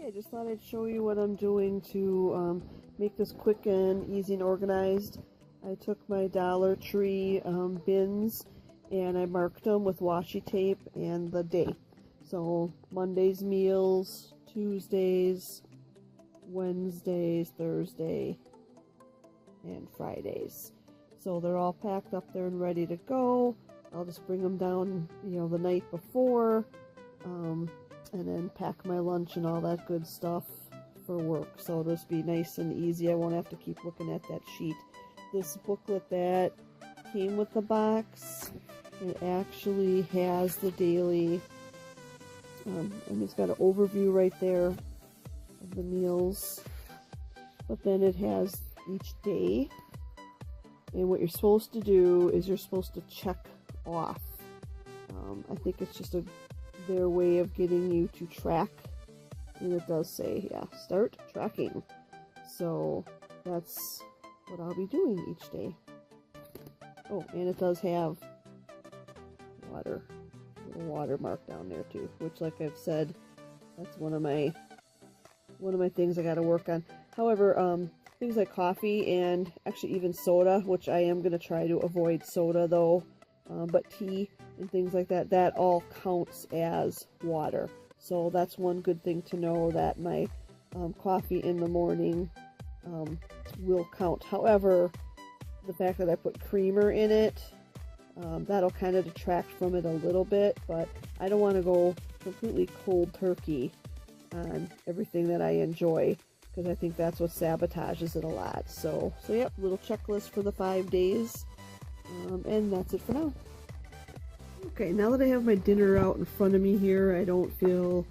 I just thought I'd show you what I'm doing to make this quick and easy and organized. I took my Dollar Tree bins and I marked them with washi tape and the day. So Monday's meals, Tuesdays, Wednesdays, Thursday, and Fridays. So they're all packed up there and ready to go. I'll just bring them down, the night before, and then pack my lunch and all that good stuff for work. So it'll just be nice and easy. I won't have to keep looking at that sheet. This booklet that came with the box, it actually has the daily, and it's got an overview right there of the meals, but then it has each day, and what you're supposed to do is you're supposed to check off. I think it's just their way of getting you to track, and it does say, start tracking. So that's what I'll be doing each day. Oh, and it does have water, a little watermark down there too, which, like I've said, that's one of my things I got to work on. However, things like coffee and actually even soda, which I am going to try to avoid soda though, but tea and things like that, that all counts as water. So that's one good thing to know, that my coffee in the morning will count. However, the fact that I put creamer in it, that'll kind of detract from it a little bit, but I don't want to go completely cold turkey on everything that I enjoy, because I think that's what sabotages it a lot. So yep, little checklist for the 5 days, and that's it for now. Okay, now that I have my dinner out in front of me here, I don't feel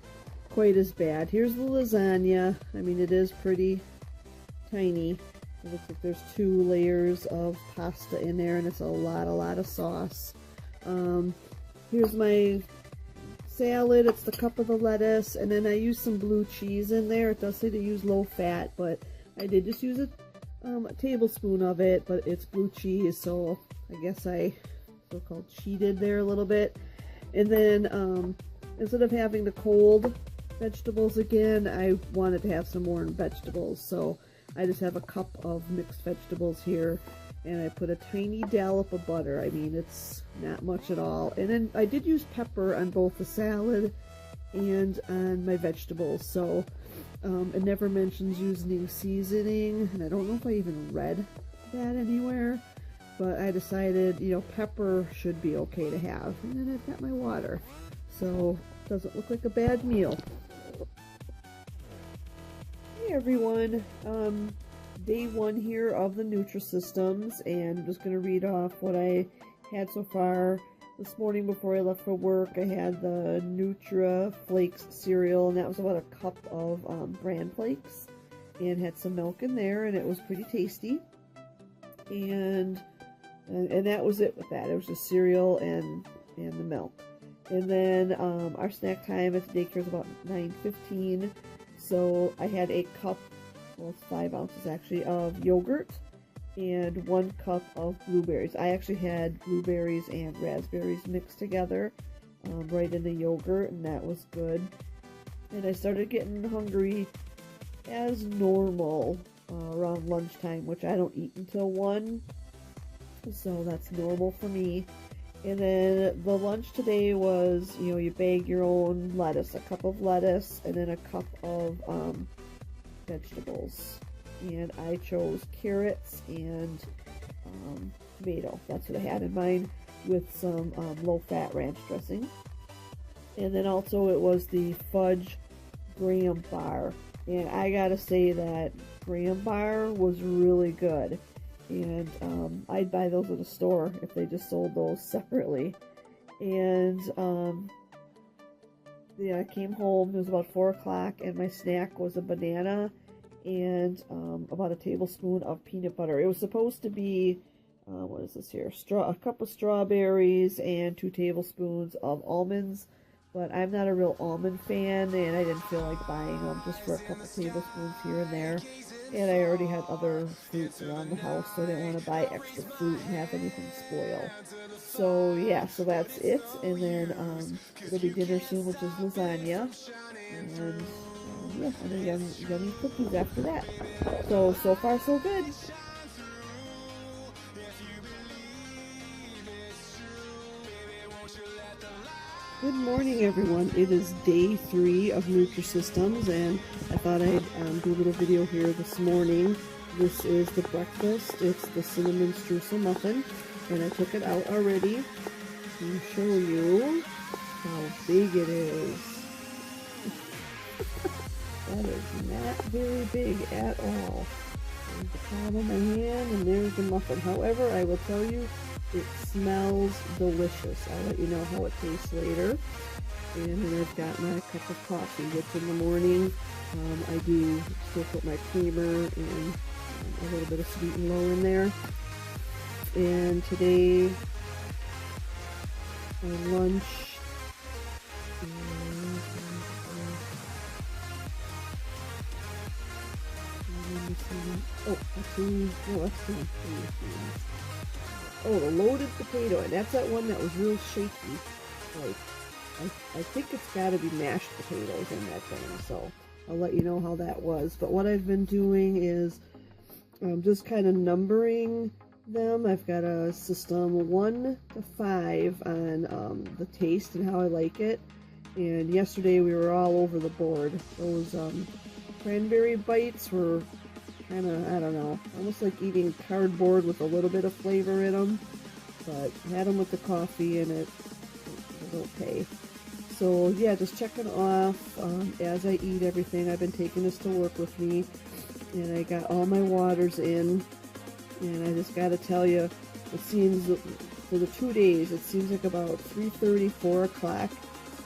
quite as bad. Here's the lasagna. I mean, it is pretty tiny. It looks like there's 2 layers of pasta in there, and it's a lot of sauce. Here's my salad. It's the cup of the lettuce, and then I use some blue cheese in there. It does say to use low fat, but I did just use a tablespoon of it, but it's blue cheese, so I guess I so-called cheated there a little bit. And then instead of having the cold vegetables again, I wanted to have some warm vegetables, so I just have a cup of mixed vegetables here, and I put a tiny dollop of butter. I mean, it's not much at all. And then I did use pepper on both the salad and on my vegetables, so it never mentions using seasoning, and I don't know if I even read that anywhere, but I decided, pepper should be okay to have. And then I've got my water, so it doesn't look like a bad meal. Hey everyone, day 1 here of the Nutrisystems, and I'm just going to read off what I had so far. This morning before I left for work, I had the Nutri Flakes cereal, and that was about a cup of bran flakes, and had some milk in there, and it was pretty tasty. And that was it with that. It was just cereal and the milk. And then our snack time at the daycare is about 9:15. So I had a cup, well, it's 5 ounces actually, of yogurt and 1 cup of blueberries. I actually had blueberries and raspberries mixed together right in the yogurt, and that was good. And I started getting hungry as normal around lunchtime, which I don't eat until 1, so that's normal for me. And then the lunch today was, you bag your own lettuce, a cup of lettuce, and then a cup of vegetables. And I chose carrots and tomato. That's what I had in mine, with some low-fat ranch dressing. And then also it was the fudge graham bar. And I gotta say that graham bar was really good. And I'd buy those at a store if they just sold those separately. And I came home, it was about 4 o'clock, and my snack was a banana and about a tablespoon of peanut butter. It was supposed to be, what is this here, a cup of strawberries and 2 tablespoons of almonds, but I'm not a real almond fan, and I didn't feel like buying them, just for a couple tablespoons here and there. And I already had other fruits around the house, so I didn't want to buy extra fruit and have anything spoil. So yeah, so that's it. And then it'll be dinner soon, which is lasagna. And yeah, other yummy cookies after that. So far so good. Good morning, everyone. It is day 3 of Nutrisystems, and I thought I'd do a little video here this morning. This is the breakfast. It's the cinnamon streusel muffin, and I took it out already to show you how big it is. That is not very big at all. There's the palm of my hand, and there's the muffin. However, I will tell you, it smells delicious. I'll let you know how it tastes later. And then I've got my cup of coffee, which in the morning I do still put my creamer and a little bit of sweet and low in there. And today, for lunch, the loaded potato, and that's that one that was real shaky. Like, I think it's got to be mashed potatoes in that thing, so I'll let you know how that was. But what I've been doing is just kind of numbering them. I've got a system 1 to 5 on the taste and how I like it. And yesterday we were all over the board. Those cranberry bites were kind of, I don't know, almost like eating cardboard with a little bit of flavor in them. But I had them with the coffee, and it was okay. So yeah, just checking off as I eat everything. I've been taking this to work with me, and I got all my waters in. And I just got to tell you, it seems, for the 2 days, it seems like about 3:30, 4 o'clock,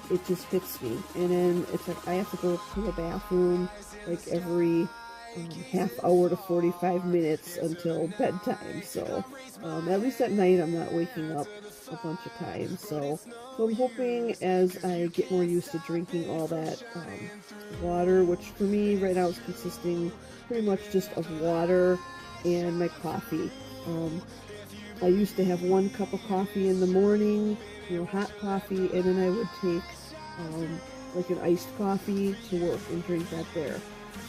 it just hits me. And then it's like I have to go to the bathroom like every half hour to 45 minutes until bedtime. So at least at night I'm not waking up a bunch of times. So I'm hoping as I get more used to drinking all that water, which for me right now is consisting pretty much just of water and my coffee. I used to have 1 cup of coffee in the morning, hot coffee, and then I would take like an iced coffee to work and drink that there.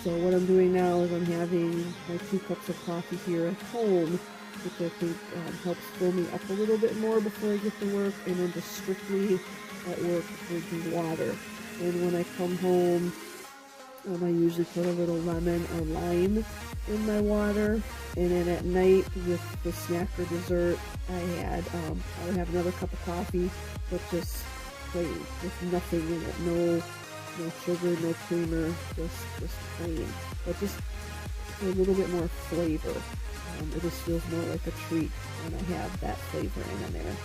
So what I'm doing now is I'm having my 2 cups of coffee here at home, which I think helps fill me up a little bit more before I get to work, and then just strictly at work drinking water. And when I come home, I usually put a little lemon or lime in my water, and then at night with the snack or dessert, I would have another cup of coffee, but just plain, with nothing in it, no sugar, no creamer, just plain, but just a little bit more flavor. It just feels more like a treat when I have that flavor in there.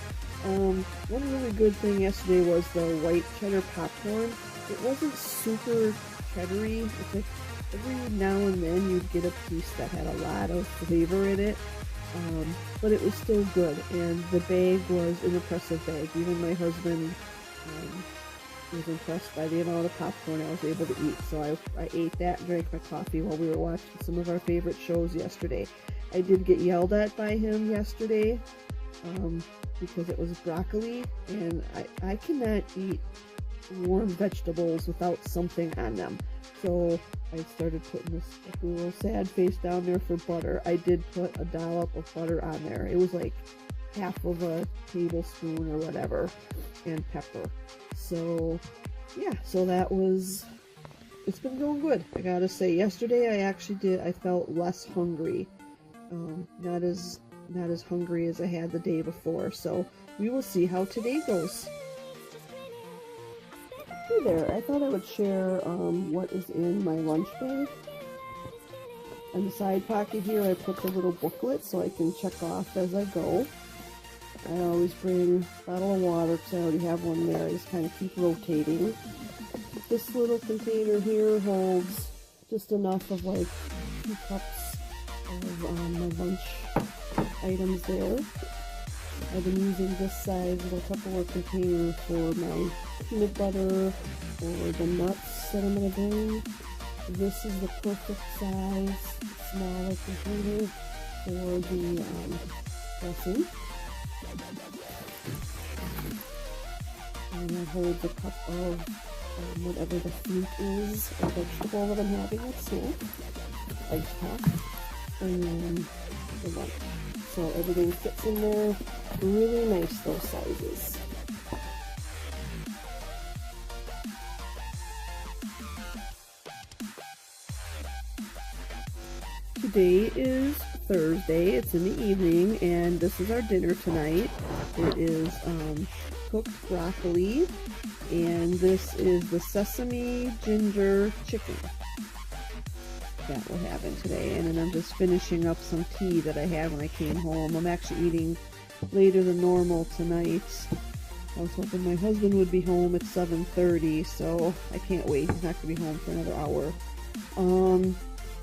One really good thing yesterday was the white cheddar popcorn. It wasn't super cheddary. It's like every now and then you'd get a piece that had a lot of flavor in it, but it was still good, and the bag was an impressive bag. Even my husband was impressed by the amount of popcorn I was able to eat. So I ate that and drank my coffee while we were watching some of our favorite shows yesterday. I did get yelled at by him yesterday because it was broccoli, and I cannot eat warm vegetables without something on them. So I started putting this little sad face down there for butter. I did put a dollop of butter on there. It was like half of a tablespoon or whatever, and pepper. So yeah, so that was, it's been going good. I gotta say, yesterday I felt less hungry. Not as hungry as I had the day before. So we will see how today goes. Hey there, I thought I would share what is in my lunch bag. In the side pocket here I put the little booklet so I can check off as I go. I always bring a bottle of water because I already have one there. I just kind of keep rotating. This little container here holds just enough of like 2 cups of my lunch items there. I've been using this size little Tupperware container for my peanut butter or the nuts that I'm going to bring. This is the perfect size, smaller container for the dressing. And it holds a cup of whatever the fruit is or vegetable that I'm having at snack, ice pop, and then the lunch. So everything fits in there really nice, those sizes. Today is Thursday, it's in the evening, and this is our dinner tonight. It is cooked broccoli, and this is the sesame ginger chicken that we're having today. And then I'm just finishing up some tea that I had when I came home. I'm actually eating later than normal tonight. I was hoping my husband would be home at 7:30, so I can't wait. He's not going to be home for another hour.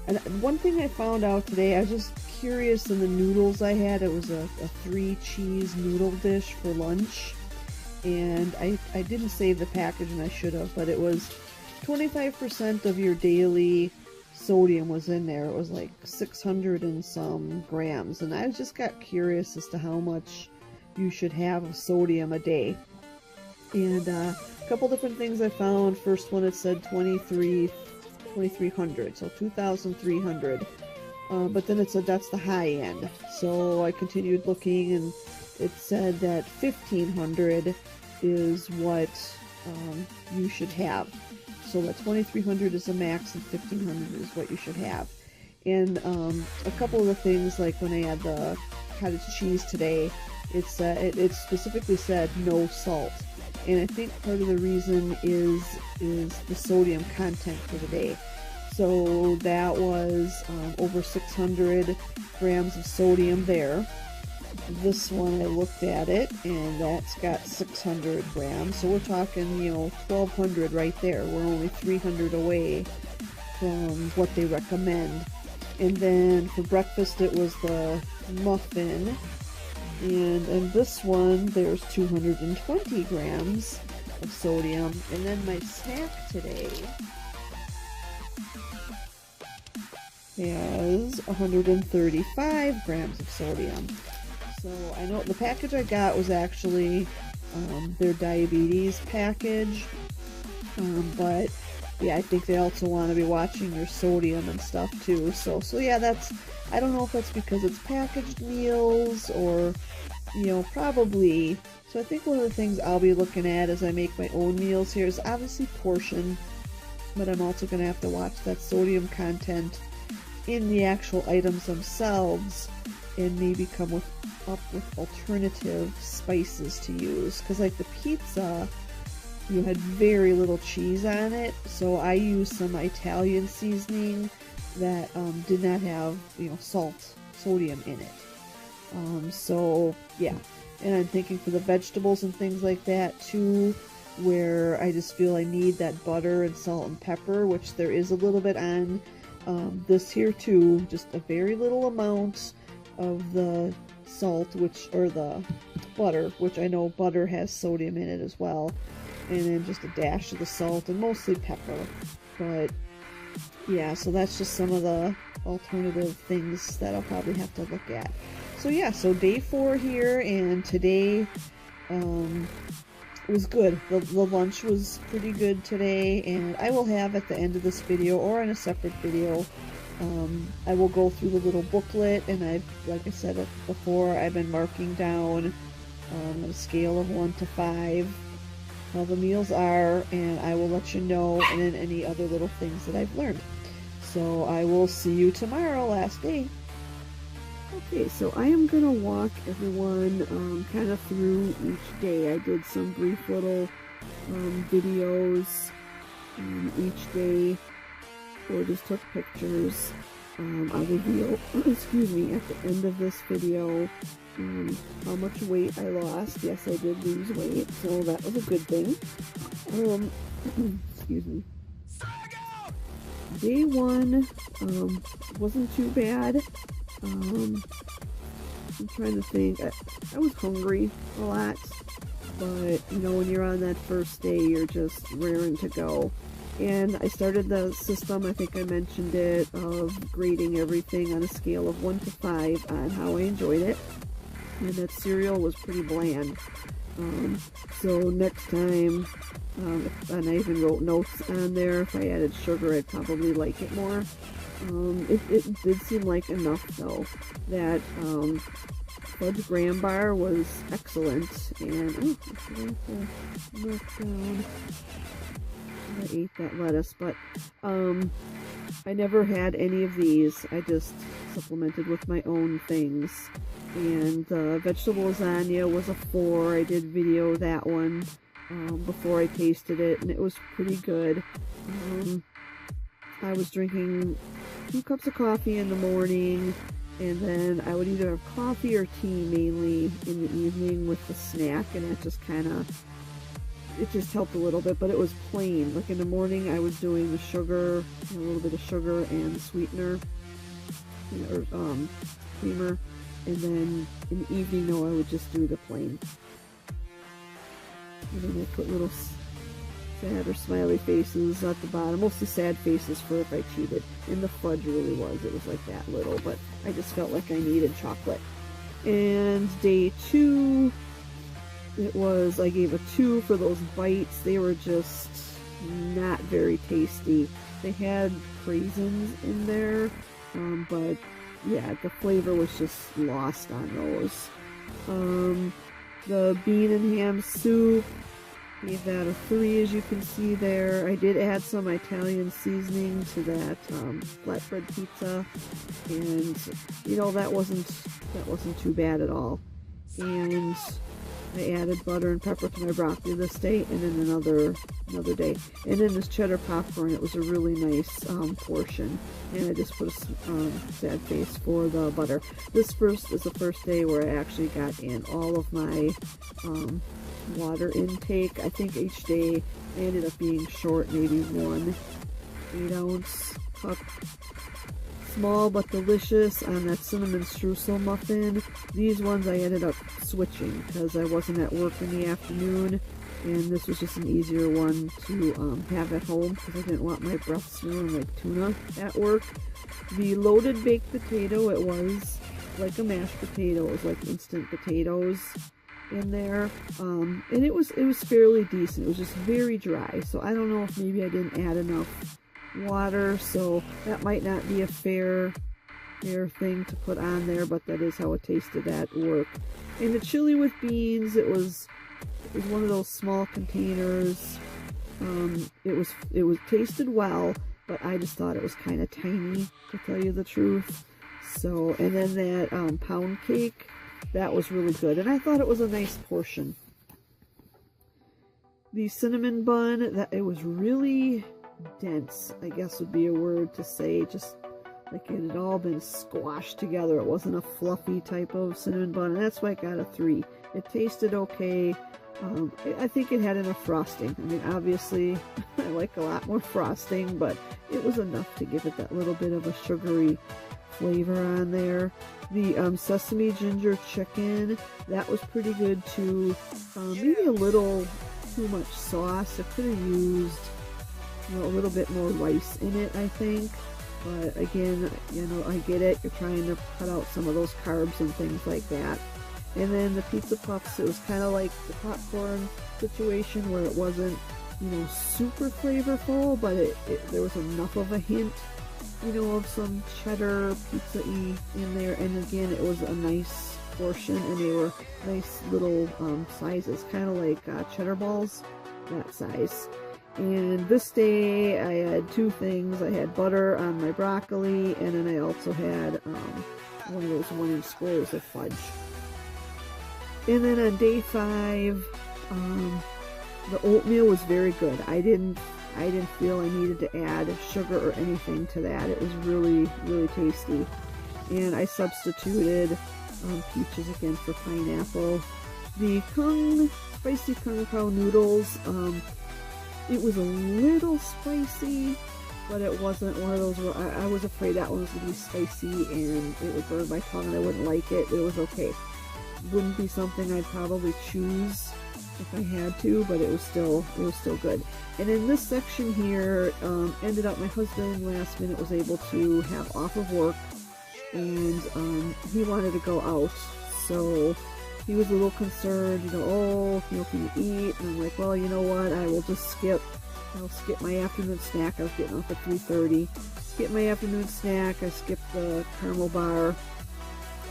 And one thing I found out today, I was just curious in the noodles I had. It was a 3-cheese noodle dish for lunch. And I didn't save the package, and I should have, but it was 25% of your daily sodium was in there. It was like 600 and some grams. And I just got curious as to how much you should have of sodium a day. And a couple different things I found. First one, it said 2,300, so 2,300, but then it said that's the high end. So I continued looking, and it said that 1,500 is what you should have. So that 2,300 is the max, and 1,500 is what you should have. And a couple of the things, like when I had the cottage cheese today, it specifically said no salt. And I think part of the reason is the sodium content for the day. So that was over 600 grams of sodium there. This one, I looked at it, and that's got 600 grams. So we're talking, 1,200 right there. We're only 300 away from what they recommend. And then for breakfast, it was the muffin. And in this one, there's 220 grams of sodium. And then my snack today has 135 grams of sodium. So I know the package I got was actually their diabetes package. But yeah, I think they also want to be watching your sodium and stuff too. So yeah, I don't know if that's because it's packaged meals or, probably. So I think one of the things I'll be looking at as I make my own meals here is obviously portion, but I'm also going to have to watch that sodium content in the actual items themselves, and maybe come up with alternative spices to use. Because like the pizza, you had very little cheese on it, so I used some Italian seasoning that did not have, sodium in it. So yeah, and I'm thinking for the vegetables and things like that too, where I just feel I need that butter and salt and pepper, which there is a little bit on this here too, just a very little amount of the salt, or the butter, which I know butter has sodium in it as well, and then just a dash of the salt and mostly pepper. But yeah, so that's just some of the alternative things that I'll probably have to look at. So yeah, so day 4 here, and today was good. The lunch was pretty good today, and I will have at the end of this video or in a separate video, I will go through the little booklet, and like I said before, I've been marking down on a scale of 1 to 5 how the meals are, and I will let you know, and then any other little things that I've learned. So I will see you tomorrow, last day. Okay, so I am going to walk everyone kind of through each day. I did some brief little videos each day, or just took pictures. I'll reveal, excuse me, at the end of this video how much weight I lost. Yes, I did lose weight, so that was a good thing. Excuse me. Day 1 wasn't too bad. I'm trying to think. I was hungry a lot, but when you're on that first day, you're just raring to go. And I started the system, I think I mentioned it, of grading everything on a scale of 1 to 5 on how I enjoyed it. And that cereal was pretty bland. So next time, and I even wrote notes on there, if I added sugar, I'd probably like it more. It did seem like enough though. That fudge graham bar was excellent, and oh, I forgot to mark down. I ate that lettuce, but I never had any of these. I just supplemented with my own things. And the vegetable lasagna was a 4. I did video that one before I tasted it, and it was pretty good. I was drinking 2 cups of coffee in the morning, and then I would either have coffee or tea mainly in the evening with the snack, and it just kind of, it just helped a little bit, but it was plain. Like in the morning I was doing the sugar, a little bit of sugar and sweetener, or creamer, and then in the evening, no, I would just do the plain. And then I put little sad or smiley faces at the bottom, mostly sad faces for if I cheated. And the fudge really was, it was like that little, but I just felt like I needed chocolate. And day 2, it was, I gave a 2 for those bites. They were just not very tasty. They had raisins in there, but yeah, the flavor was just lost on those. The bean and ham soup, gave that a 3, as you can see there. I did add some Italian seasoning to that flatbread pizza, and you know, that wasn't too bad at all. And I added butter and pepper to my broccoli this day, and then another day. And then this cheddar popcorn, it was a really nice portion. And I just put a sad face for the butter. This is the first day where I actually got in all of my water intake. I think each day I ended up being short maybe 1 8-ounce cup. Small but delicious on that cinnamon streusel muffin. These ones I ended up switching because I wasn't at work in the afternoon, and this was just an easier one to have at home because I didn't want my breath smelling like tuna at work. The loaded baked potato, it was like a mashed potato. It was like instant potatoes in there, and it was fairly decent. It was just very dry, so I don't know if maybe I didn't add enough water, so that might not be a fair thing to put on there, but that is how it tasted at work. And the chili with beans, it was one of those small containers. It was tasted well, but I just thought it was kind of tiny, to tell you the truth. So, and then that pound cake, that was really good, and I thought it was a nice portion. The cinnamon bun, it was really dense, I guess would be a word to say, just like it had all been squashed together. It wasn't a fluffy type of cinnamon bun, and that's why I got a 3. It tasted okay. I think it had enough frosting. I mean, obviously I like a lot more frosting, but it was enough to give it that little bit of a sugary flavor on there. The sesame ginger chicken, that was pretty good too. Maybe a little too much sauce. I could have used, you know, a little bit more rice in it, I think. But again, you know, I get it. You're trying to cut out some of those carbs and things like that. And then the pizza puffs, it was kind of like the popcorn situation where it wasn't, you know, super flavorful, but there was enough of a hint, you know, of some cheddar pizza-y in there. And again, it was a nice portion, and they were nice little sizes, kind of like cheddar balls, that size. And this day I had 2 things. I had butter on my broccoli, and then I also had one of those 1-inch squares of fudge. And then on day 5, the oatmeal was very good. I didn't feel I needed to add sugar or anything to that. It was really, really tasty. And I substituted peaches again for pineapple. The spicy kung pao noodles, it was a little spicy, but it wasn't one of those where I was afraid that one was going to be spicy and it would burn my tongue and I wouldn't like it. It was okay. Wouldn't be something I'd probably choose if I had to, but it was still good. And in this section here, ended up my husband last minute was able to have off of work, and he wanted to go out, so he was a little concerned, you know, oh, you know, can you eat? And I'm like, well, you know what, I'll skip my afternoon snack. I was getting off at 3:30. Skip my afternoon snack, I skipped the caramel bar,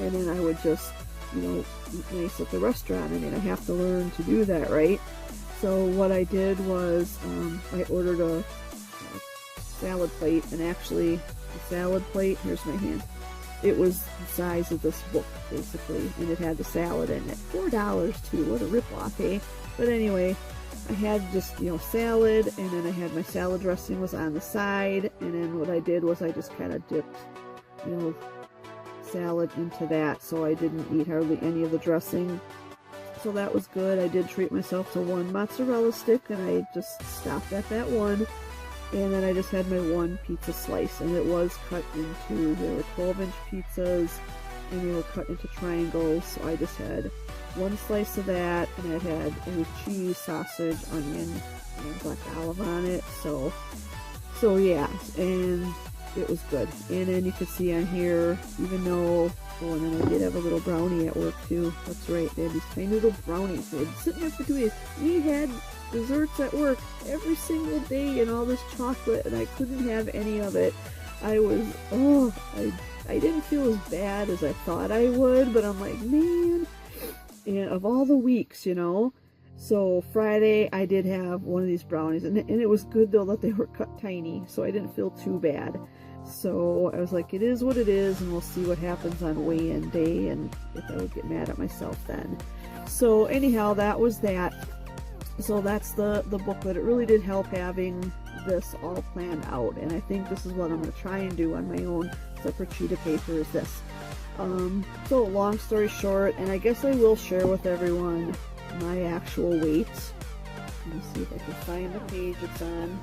and then I would just, you know, eat nice at the restaurant. I mean, I have to learn to do that, right? So what I did was, I ordered a salad plate, and actually, the salad plate, here's my hand, it was the size of this book, basically, and it had the salad in it. $4 too, what a ripoff, eh? But anyway, I had just, you know, salad, and then I had my salad dressing was on the side, and then what I did was I just kind of dipped, you know, salad into that, so I didn't eat hardly any of the dressing. So that was good. I did treat myself to one mozzarella stick, and I just stopped at that one. And then I just had my one pizza slice, and it was cut into, there were 12-inch pizzas, and they were cut into triangles, so I just had one slice of that, and it had a cheese, sausage, onion, and black olive on it, so yeah, and it was good. And then you can see on here, even though, oh, and then I did have a little brownie at work too, that's right, they had these tiny little brownies, they'd been sitting there for 2 days. We had desserts at work every single day and all this chocolate, and I couldn't have any of it. I was, I didn't feel as bad as I thought I would, but I'm like, man, and of all the weeks, you know. So Friday I did have one of these brownies, and it was good though that they were cut tiny, so I didn't feel too bad. So I was like, it is what it is, and we'll see what happens on weigh-in day, and if I would get mad at myself then. So anyhow, that was that. So that's the booklet. It really did help having this all planned out, and I think this is what I'm going to try and do on my own separate sheet of paper is this. So long story short, and I guess I will share with everyone my actual weight. Let me see if I can find the page it's on.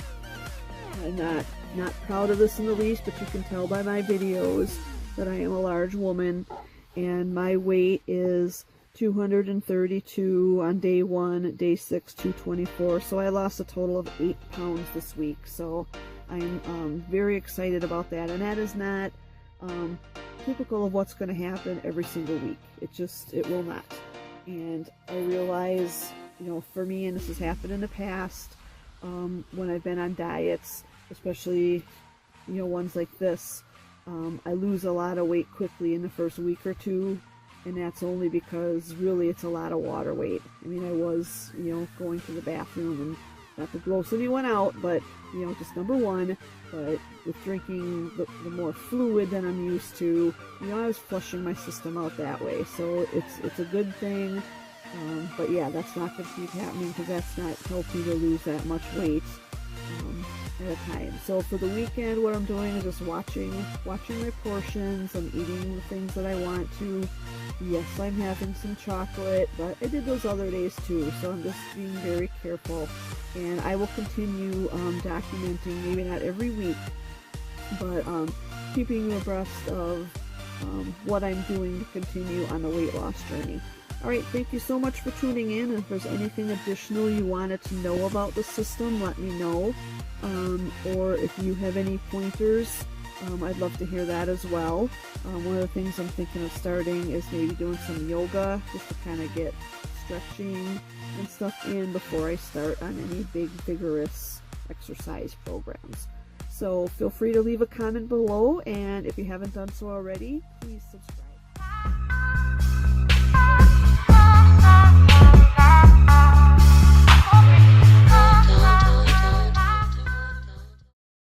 I'm not proud of this in the least, but you can tell by my videos that I am a large woman, and my weight is 232 on day 1, day 6 224, so I lost a total of 8 pounds this week, so I'm very excited about that, and that is not typical of what's going to happen every single week. It will not. And I realize, you know, for me, and this has happened in the past, when I've been on diets, especially, you know, ones like this, I lose a lot of weight quickly in the first week or two, and that's only because really it's a lot of water weight. I mean, I was, you know, going to the bathroom, and not to gross anyone out, but, you know, just number one, but with drinking the more fluid than I'm used to, you know, I was flushing my system out that way, so it's a good thing. But yeah, that's not going to keep happening, because that's not healthy to lose that much weight at a time. So for the weekend, what I'm doing is just watching my portions. I'm eating the things that I want to. Yes, I'm having some chocolate, but I did those other days too, so I'm just being very careful. And I will continue documenting, maybe not every week, but keeping you abreast of what I'm doing to continue on the weight loss journey. Alright, thank you so much for tuning in. If there's anything additional you wanted to know about the system, let me know. Or if you have any pointers, I'd love to hear that as well. One of the things I'm thinking of starting is maybe doing some yoga, just to kind of get stretching and stuff in before I start on any big, vigorous exercise programs. So feel free to leave a comment below, and if you haven't done so already, please subscribe.